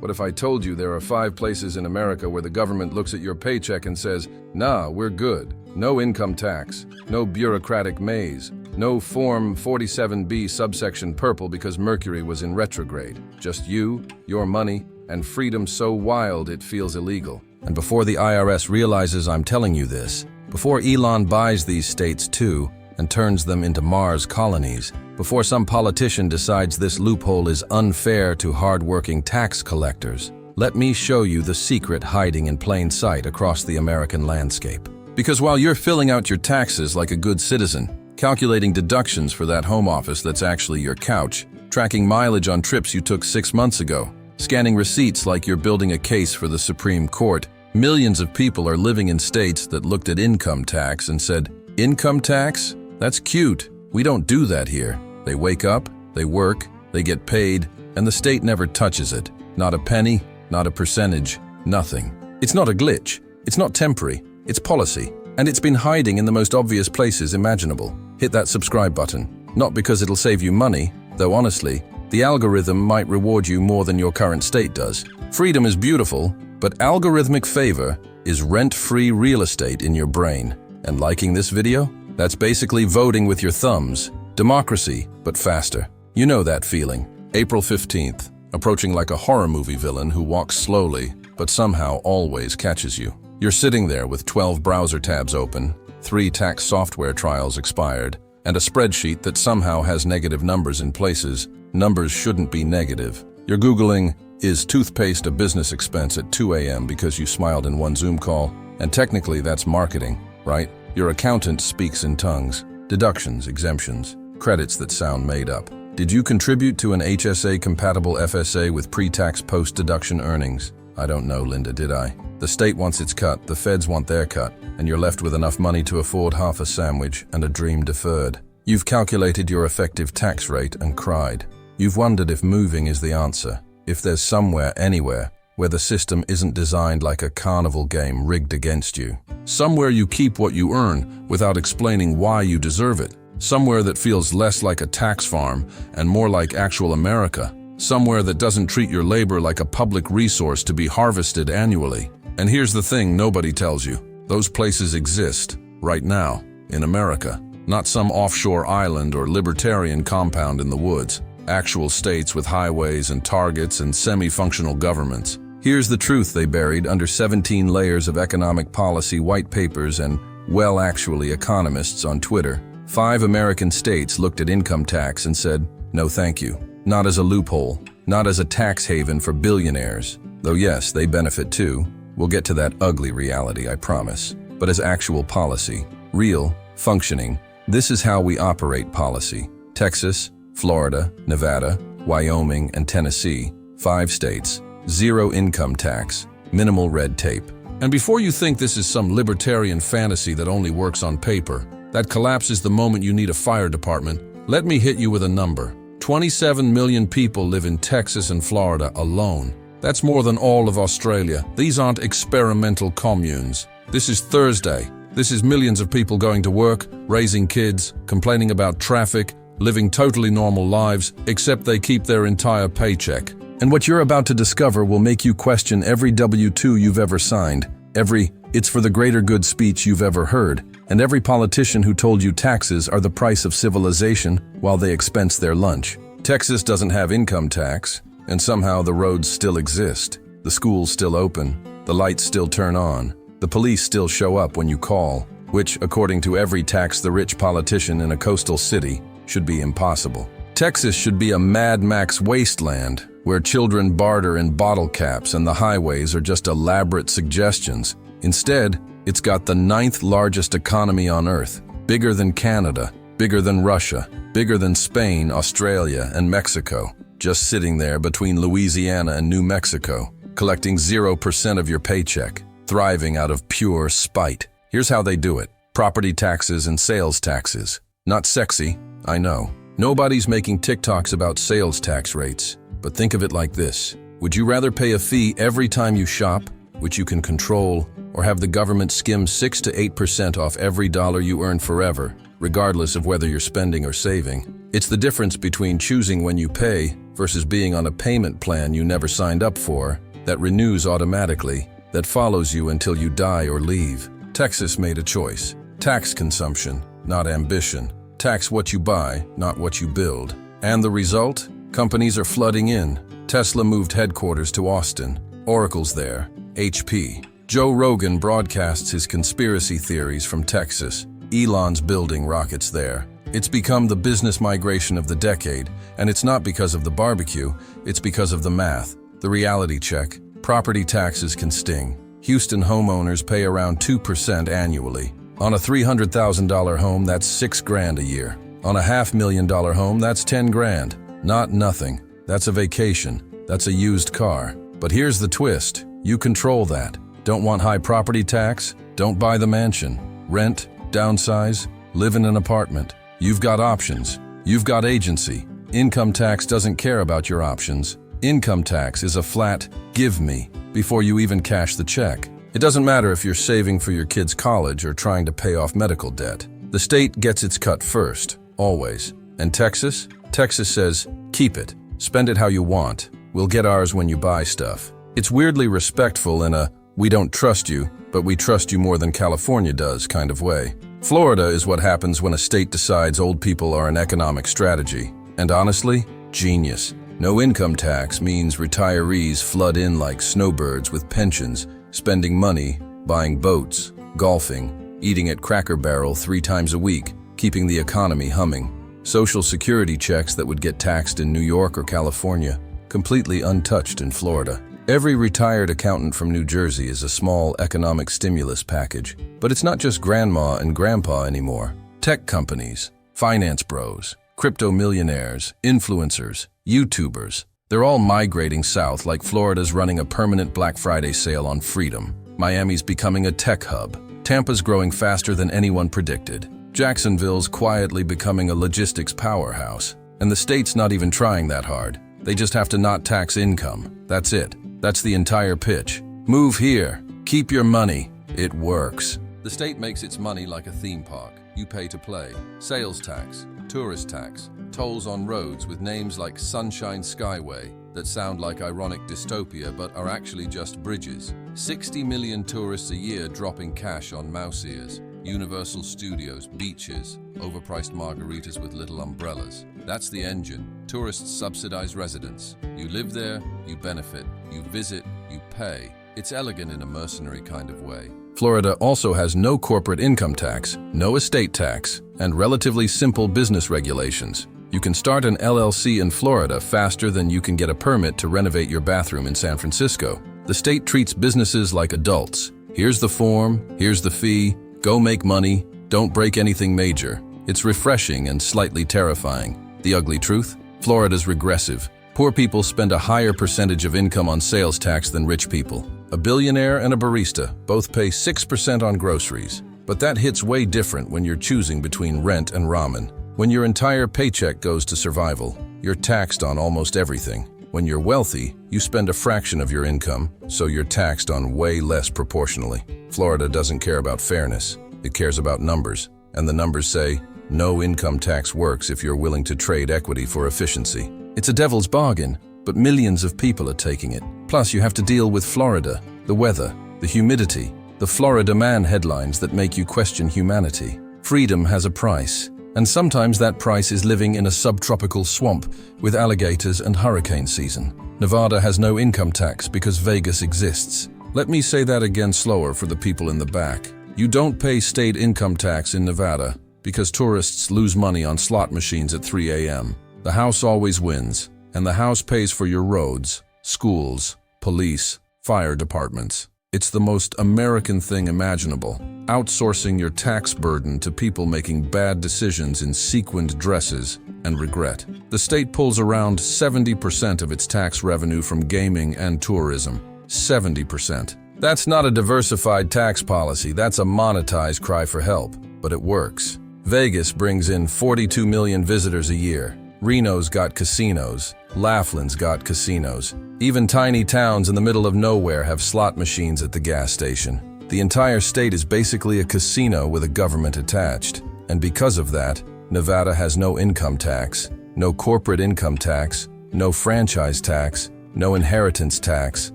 What if I told you there are 5 places in America where the government looks at your paycheck and says, "Nah, we're good. No income tax, no bureaucratic maze, no Form 47B subsection purple because Mercury was in retrograde. Just you, your money, and freedom so wild it feels illegal." And before the IRS realizes I'm telling you this, before Elon buys these states too and turns them into Mars colonies, before some politician decides this loophole is unfair to hard-working tax collectors, let me show you the secret hiding in plain sight across the American landscape. Because while you're filling out your taxes like a good citizen, calculating deductions for that home office that's actually your couch, tracking mileage on trips you took 6 months ago, scanning receipts like you're building a case for the Supreme Court, millions of people are living in states that looked at income tax and said, "Income tax? That's cute. We don't do that here." They wake up, they work, they get paid, and the state never touches it. Not a penny, not a percentage, nothing. It's not a glitch. It's not temporary. It's policy. And it's been hiding in the most obvious places imaginable. Hit that subscribe button. Not because it'll save you money, though honestly, the algorithm might reward you more than your current state does. Freedom is beautiful, but algorithmic favor is rent-free real estate in your brain. And liking this video? That's basically voting with your thumbs. Democracy, but faster. You know that feeling. April 15th, approaching like a horror movie villain who walks slowly, but somehow always catches you. You're sitting there with 12 browser tabs open, 3 tax software trials expired, and a spreadsheet that somehow has negative numbers in places numbers shouldn't be negative. You're Googling, "Is toothpaste a business expense at 2 a.m. because you smiled in one Zoom call?" And technically that's marketing, right? Your accountant speaks in tongues. Deductions, exemptions, credits that sound made up. Did you contribute to an HSA-compatible FSA with pre-tax post-deduction earnings? I don't know, Linda, did I? The state wants its cut, the feds want their cut, and you're left with enough money to afford half a sandwich and a dream deferred. You've calculated your effective tax rate and cried. You've wondered if moving is the answer, if there's somewhere, anywhere, where the system isn't designed like a carnival game rigged against you. Somewhere you keep what you earn without explaining why you deserve it. Somewhere that feels less like a tax farm and more like actual America. Somewhere that doesn't treat your labor like a public resource to be harvested annually. And here's the thing nobody tells you. Those places exist, right now, in America. Not some offshore island or libertarian compound in the woods. Actual states with highways and targets and semi-functional governments. Here's the truth they buried under 17 layers of economic policy white papers and, well, actually, economists on Twitter. 5 American states looked at income tax and said, "No thank you." Not as a loophole, not as a tax haven for billionaires. Though yes, they benefit too. We'll get to that ugly reality, I promise. But as actual policy, real, functioning, this is how we operate policy. Texas, Florida, Nevada, Wyoming, and Tennessee, 5 states, 0 income tax, minimal red tape. And before you think this is some libertarian fantasy that only works on paper, that collapses the moment you need a fire department, let me hit you with a number. 27 million people live in Texas and Florida alone. That's more than all of Australia. These aren't experimental communes. This is Thursday. This is millions of people going to work, raising kids, complaining about traffic, living totally normal lives, except they keep their entire paycheck. And what you're about to discover will make you question every W-2 you've ever signed, every "it's for the greater good" speech you've ever heard, and every politician who told you taxes are the price of civilization while they expense their lunch. Texas doesn't have income tax, and somehow the roads still exist, the schools still open, the lights still turn on, the police still show up when you call, which, according to every tax-the-rich politician in a coastal city, should be impossible. Texas should be a Mad Max wasteland where children barter in bottle caps and the highways are just elaborate suggestions. Instead, it's got the 9th largest economy on Earth, bigger than Canada, bigger than Russia, bigger than Spain, Australia, and Mexico, just sitting there between Louisiana and New Mexico, collecting 0% of your paycheck, thriving out of pure spite. Here's how they do it. Property taxes and sales taxes. Not sexy, I know. Nobody's making TikToks about sales tax rates, but think of it like this. Would you rather pay a fee every time you shop, which you can control, or have the government skim 6 to 8% off every dollar you earn forever, regardless of whether you're spending or saving? It's the difference between choosing when you pay versus being on a payment plan you never signed up for, that renews automatically, that follows you until you die or leave. Texas made a choice. Tax consumption, not ambition. Tax what you buy, not what you build. And the result? Companies are flooding in. Tesla moved headquarters to Austin. Oracle's there. HP. Joe Rogan broadcasts his conspiracy theories from Texas. Elon's building rockets there. It's become the business migration of the decade, and it's not because of the barbecue, it's because of the math, the reality check. Property taxes can sting. Houston homeowners pay around 2% annually. On a $300,000 home, that's $6,000 a year. On a $500,000 home, that's $10,000. Not nothing. That's a vacation. That's a used car. But here's the twist. You control that. Don't want high property tax? Don't buy the mansion. Rent, downsize, live in an apartment. You've got options. You've got agency. Income tax doesn't care about your options. Income tax is a flat, give me, before you even cash the check. It doesn't matter if you're saving for your kid's college or trying to pay off medical debt. The state gets its cut first, always. And Texas? Texas says, keep it. Spend it how you want. We'll get ours when you buy stuff. It's weirdly respectful in a, we don't trust you, but we trust you more than California does kind of way. Florida is what happens when a state decides old people are an economic strategy. And honestly, genius. No income tax means retirees flood in like snowbirds with pensions, spending money, buying boats, golfing, eating at Cracker Barrel 3 times a week, keeping the economy humming. Social security checks that would get taxed in New York or California, completely untouched in Florida. Every retired accountant from New Jersey is a small economic stimulus package. But it's not just grandma and grandpa anymore. Tech companies, finance bros, crypto millionaires, influencers, YouTubers, they're all migrating south like Florida's running a permanent Black Friday sale on freedom. Miami's becoming a tech hub. Tampa's growing faster than anyone predicted. Jacksonville's quietly becoming a logistics powerhouse. And the state's not even trying that hard. They just have to not tax income. That's it. That's the entire pitch. Move here. Keep your money. It works. The state makes its money like a theme park. You pay to play. Sales tax, tourist tax, tolls on roads with names like Sunshine Skyway that sound like ironic dystopia but are actually just bridges. 60 million tourists a year dropping cash on mouse ears. Universal Studios, beaches, overpriced margaritas with little umbrellas. That's the engine. Tourists subsidize residents. You live there, you benefit. You visit, you pay. It's elegant in a mercenary kind of way. Florida also has no corporate income tax, no estate tax, and relatively simple business regulations. You can start an LLC in Florida faster than you can get a permit to renovate your bathroom in San Francisco. The state treats businesses like adults. Here's the form, here's the fee, go make money, don't break anything major. It's refreshing and slightly terrifying. The ugly truth? Florida's regressive. Poor people spend a higher percentage of income on sales tax than rich people. A billionaire and a barista both pay 6% on groceries. But that hits way different when you're choosing between rent and ramen. When your entire paycheck goes to survival, you're taxed on almost everything. When you're wealthy, you spend a fraction of your income, so you're taxed on way less proportionally. Florida doesn't care about fairness. It cares about numbers. And the numbers say, no income tax works if you're willing to trade equity for efficiency. It's a devil's bargain, but millions of people are taking it. Plus, you have to deal with Florida, the weather, the humidity, the Florida man headlines that make you question humanity. Freedom has a price, and sometimes that price is living in a subtropical swamp with alligators and hurricane season. Nevada has no income tax because Vegas exists. Let me say that again slower for the people in the back. You don't pay state income tax in Nevada because tourists lose money on slot machines at 3 a.m. The house always wins, and the house pays for your roads, schools, police, fire departments. It's the most American thing imaginable, outsourcing your tax burden to people making bad decisions in sequined dresses and regret. The state pulls around 70% of its tax revenue from gaming and tourism. 70%. That's not a diversified tax policy, that's a monetized cry for help, but it works. Vegas brings in 42 million visitors a year. Reno's got casinos. Laughlin's got casinos. Even tiny towns in the middle of nowhere have slot machines at the gas station. The entire state is basically a casino with a government attached. And because of that, Nevada has no income tax, no corporate income tax, no franchise tax, no inheritance tax,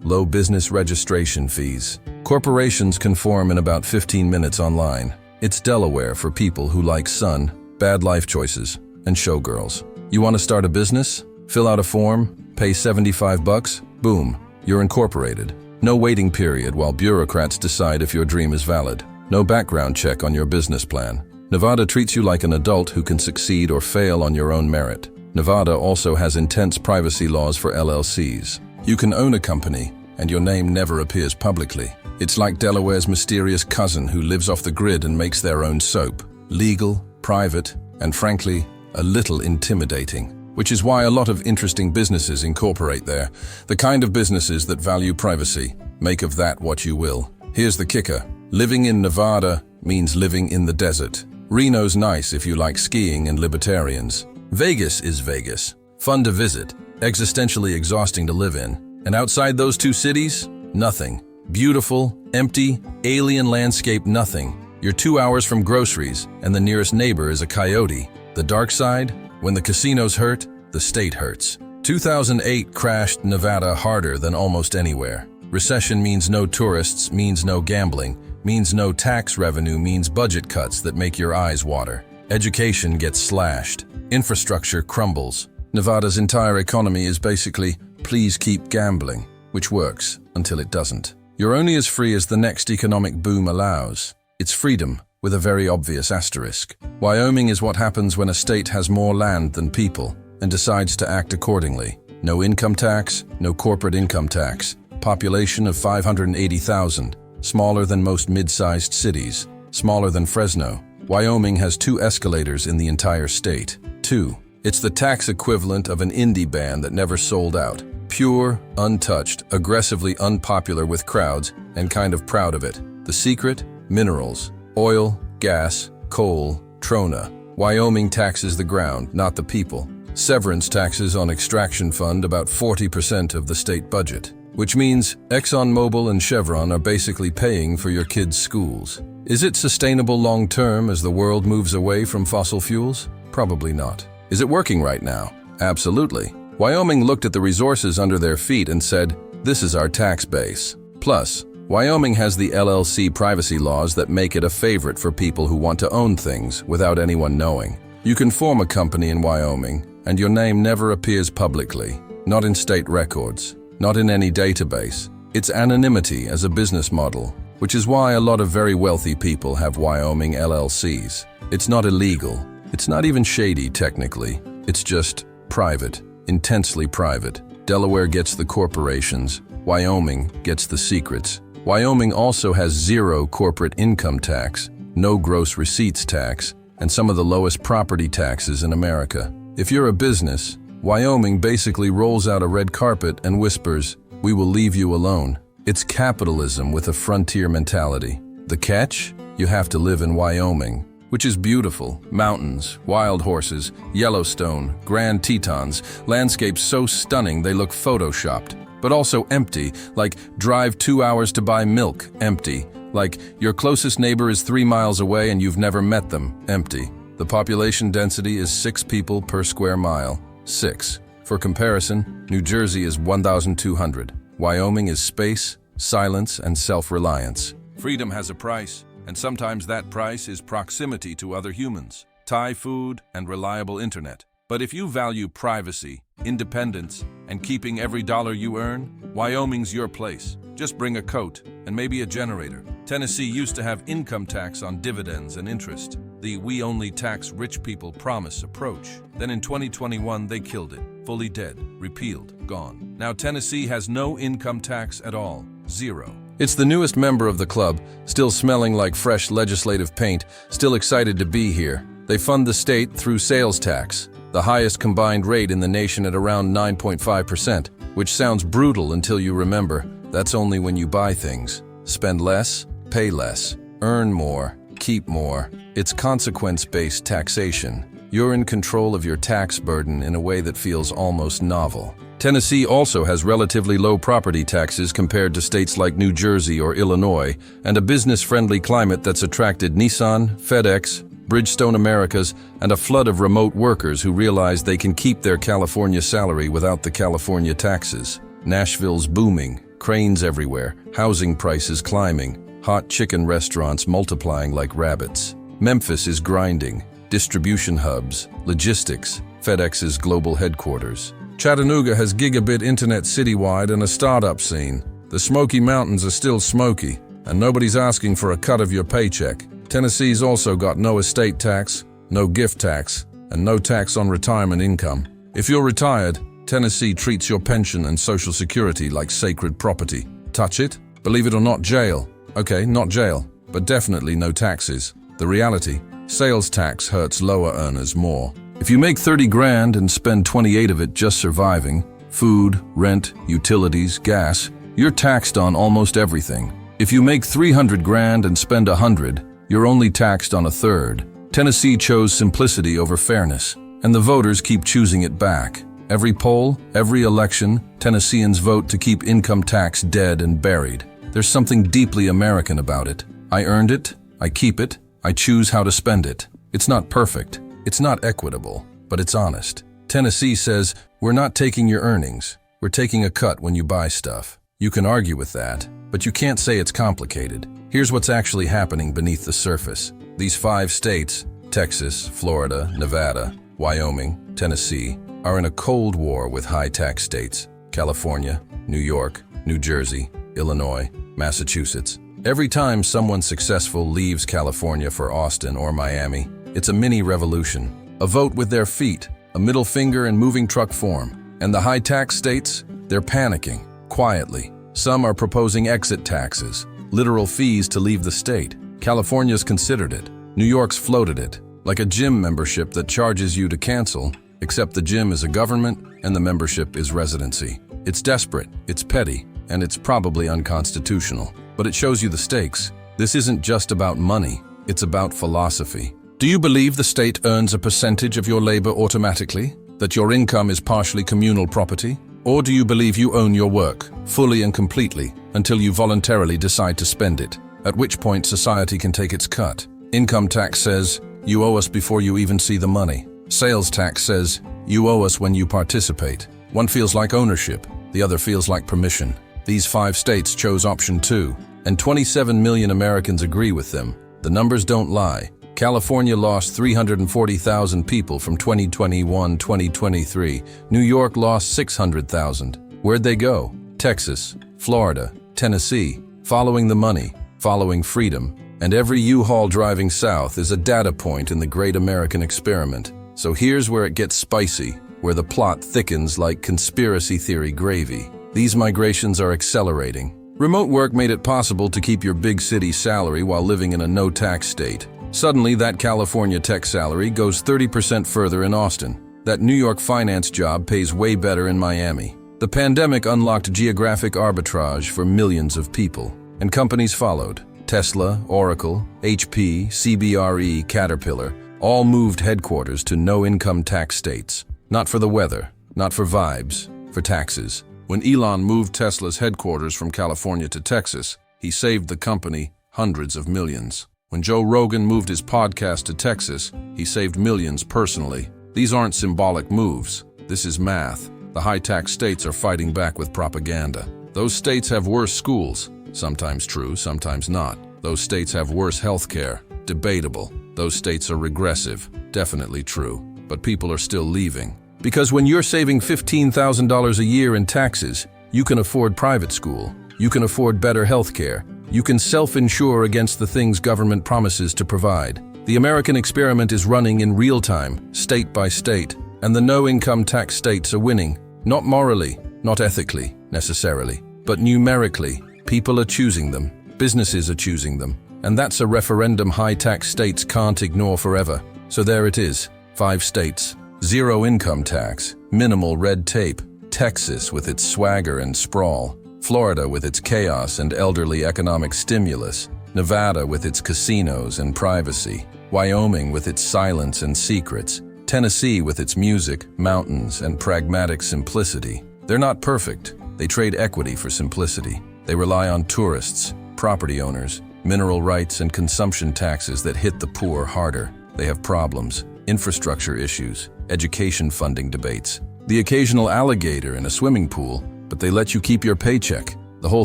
low business registration fees. Corporations can form in about 15 minutes online. It's Delaware for people who like sun, bad life choices, and showgirls. You want to start a business? Fill out a form, pay $75, boom, you're incorporated. No waiting period while bureaucrats decide if your dream is valid. No background check on your business plan. Nevada treats you like an adult who can succeed or fail on your own merit. Nevada also has intense privacy laws for LLCs. You can own a company, and your name never appears publicly. It's like Delaware's mysterious cousin who lives off the grid and makes their own soap. Legal, private, and frankly, a little intimidating. Which is why a lot of interesting businesses incorporate there. The kind of businesses that value privacy. Make of that what you will. Here's the kicker. Living in Nevada means living in the desert. Reno's nice if you like skiing and libertarians. Vegas is Vegas. Fun to visit, existentially exhausting to live in. And outside those two cities, nothing. Beautiful, empty, alien landscape, nothing. You're 2 hours from groceries, and the nearest neighbor is a coyote. The dark side? When the casinos hurt, the state hurts. 2008 crashed Nevada harder than almost anywhere. Recession means no tourists, means no gambling, means no tax revenue, means budget cuts that make your eyes water. Education gets slashed. Infrastructure crumbles. Nevada's entire economy is basically, please keep gambling, which works until it doesn't. You're only as free as the next economic boom allows. It's freedom, with a very obvious asterisk. Wyoming is what happens when a state has more land than people and decides to act accordingly. No income tax, no corporate income tax. Population of 580,000, smaller than most mid-sized cities, smaller than Fresno. Wyoming has 2 escalators in the entire state. 2. It's the tax equivalent of an indie band that never sold out. Pure, untouched, aggressively unpopular with crowds, and kind of proud of it. The secret? Minerals. Oil, gas, coal, trona. Wyoming taxes the ground, not the people. Severance taxes on extraction fund about 40% of the state budget. Which means ExxonMobil and Chevron are basically paying for your kids' schools. Is it sustainable long-term as the world moves away from fossil fuels? Probably not. Is it working right now? Absolutely. Wyoming looked at the resources under their feet and said, this is our tax base. Plus, Wyoming has the LLC privacy laws that make it a favorite for people who want to own things without anyone knowing. You can form a company in Wyoming, and your name never appears publicly, not in state records, not in any database. It's anonymity as a business model, which is why a lot of very wealthy people have Wyoming LLCs. It's not illegal. It's not even shady technically. It's just private, intensely private. Delaware gets the corporations. Wyoming gets the secrets. Wyoming also has 0 corporate income tax, no gross receipts tax, and some of the lowest property taxes in America. If you're a business, Wyoming basically rolls out a red carpet and whispers, we will leave you alone. It's capitalism with a frontier mentality. The catch? You have to live in Wyoming, which is beautiful. Mountains, wild horses, Yellowstone, Grand Tetons, landscapes so stunning they look photoshopped, but also empty, like drive 2 hours to buy milk, empty, like your closest neighbor is 3 miles away and you've never met them, empty. The population density is 6 people per square mile, 6. For comparison, New Jersey is 1,200. Wyoming is space, silence, and self-reliance. Freedom has a price, and sometimes that price is proximity to other humans, Thai food, and reliable internet. But if you value privacy, independence, and keeping every dollar you earn, Wyoming's your place. Just bring a coat and maybe a generator. Tennessee used to have income tax on dividends and interest, the we only tax rich people promise approach. Then in 2021 they killed it, fully dead, repealed, gone. Now Tennessee has no income tax at all, 0. It's the newest member of the club, still smelling like fresh legislative paint, still excited to be here. They fund the state through sales tax, the highest combined rate in the nation at around 9.5%, which sounds brutal until you remember that's only when you buy things. Spend less, pay less, earn more, keep more. It's consequence-based taxation. You're in control of your tax burden in a way that feels almost novel. Tennessee also has relatively low property taxes compared to states like New Jersey or Illinois, and a business-friendly climate that's attracted Nissan, FedEx, Bridgestone Americas, and a flood of remote workers who realize they can keep their California salary without the California taxes. Nashville's booming, cranes everywhere, housing prices climbing, hot chicken restaurants multiplying like rabbits. Memphis is grinding, distribution hubs, logistics, FedEx's global headquarters. Chattanooga has gigabit internet citywide and a startup scene. The Smoky Mountains are still smoky, and nobody's asking for a cut of your paycheck. Tennessee's also got no estate tax, no gift tax, and no tax on retirement income. If you're retired, Tennessee treats your pension and Social Security like sacred property. Touch it? Believe it or not, jail. Okay, not jail, but definitely no taxes. The reality, sales tax hurts lower earners more. If you make 30 grand and spend 28 of it just surviving, food, rent, utilities, gas, you're taxed on almost everything. If you make 300 grand and spend 100, you're only taxed on a third. Tennessee chose simplicity over fairness, and the voters keep choosing it back. Every poll, every election, Tennesseans vote to keep income tax dead and buried. There's something deeply American about it. I earned it, I keep it, I choose how to spend it. It's not perfect, it's not equitable, but it's honest. Tennessee says, we're not taking your earnings, we're taking a cut when you buy stuff. You can argue with that, but you can't say it's complicated. Here's what's actually happening beneath the surface. These 5 states, Texas, Florida, Nevada, Wyoming, Tennessee, are in a cold war with high-tax states, California, New York, New Jersey, Illinois, Massachusetts. Every time someone successful leaves California for Austin or Miami, it's a mini revolution. A vote with their feet, a middle finger in moving truck form. And the high-tax states, they're panicking, quietly. Some are proposing exit taxes, literal fees to leave the state. California's considered it. New York's floated it, like a gym membership that charges you to cancel, except the gym is a government and the membership is residency. It's desperate, it's petty, and it's probably unconstitutional. But it shows you the stakes. This isn't just about money, it's about philosophy. Do you believe the state earns a percentage of your labor automatically? That your income is partially communal property? Or do you believe you own your work, fully and completely, until you voluntarily decide to spend it, at which point society can take its cut? Income tax says, you owe us before you even see the money. Sales tax says, you owe us when you participate. One feels like ownership, the other feels like permission. These 5 states chose option 2, and 27 million Americans agree with them. The numbers don't lie. California lost 340,000 people from 2021-2023. New York lost 600,000. Where'd they go? Texas, Florida, Tennessee, following the money, following freedom. And every U-Haul driving south is a data point in the great American experiment. So here's where it gets spicy, where the plot thickens like conspiracy theory gravy. These migrations are accelerating. Remote work made it possible to keep your big city salary while living in a no-tax state. Suddenly, that California tech salary goes 30% further in Austin. That New York finance job pays way better in Miami. The pandemic unlocked geographic arbitrage for millions of people, and companies followed. Tesla, Oracle, HP, CBRE, Caterpillar, all moved headquarters to no-income tax states. Not for the weather, not for vibes, for taxes. When Elon moved Tesla's headquarters from California to Texas, he saved the company hundreds of millions. When Joe Rogan moved his podcast to Texas, he saved millions personally. These aren't symbolic moves. This is math. The high-tax states are fighting back with propaganda. Those states have worse schools. Sometimes true, sometimes not. Those states have worse health care. Debatable. Those states are regressive. Definitely true. But people are still leaving. Because when you're saving $15,000 a year in taxes, you can afford private school. You can afford better health care. You can self-insure against the things government promises to provide. The American experiment is running in real time, state by state, and the no-income tax states are winning. Not morally, not ethically, necessarily, but numerically. People are choosing them. Businesses are choosing them. And that's a referendum high-tax states can't ignore forever. So there it is, 5 states. Zero income tax, minimal red tape. Texas with its swagger and sprawl. Florida with its chaos and elderly economic stimulus. Nevada with its casinos and privacy. Wyoming with its silence and secrets. Tennessee with its music, mountains, and pragmatic simplicity. They're not perfect. They trade equity for simplicity. They rely on tourists, property owners, mineral rights, and consumption taxes that hit the poor harder. They have problems, infrastructure issues, education funding debates, the occasional alligator in a swimming pool, but they let you keep your paycheck. The whole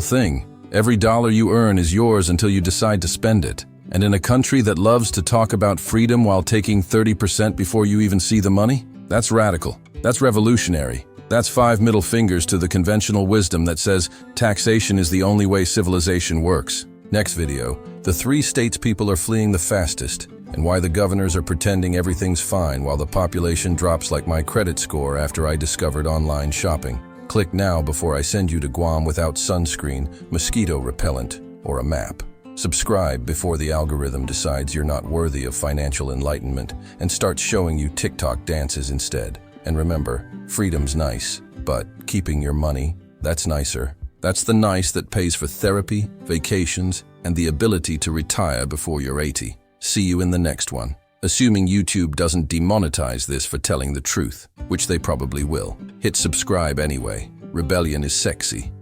thing. Every dollar you earn is yours until you decide to spend it. And in a country that loves to talk about freedom while taking 30% before you even see the money? That's radical. That's revolutionary. That's 5 middle fingers to the conventional wisdom that says taxation is the only way civilization works. Next video, the 3 states people are fleeing the fastest, and why the governors are pretending everything's fine while the population drops like my credit score after I discovered online shopping. Click now before I send you to Guam without sunscreen, mosquito repellent, or a map. Subscribe before the algorithm decides you're not worthy of financial enlightenment and starts showing you TikTok dances instead. And remember, freedom's nice, but keeping your money, that's nicer. That's the nice that pays for therapy, vacations, and the ability to retire before you're 80. See you in the next one. Assuming YouTube doesn't demonetize this for telling the truth, which they probably will. Hit subscribe anyway. Rebellion is sexy.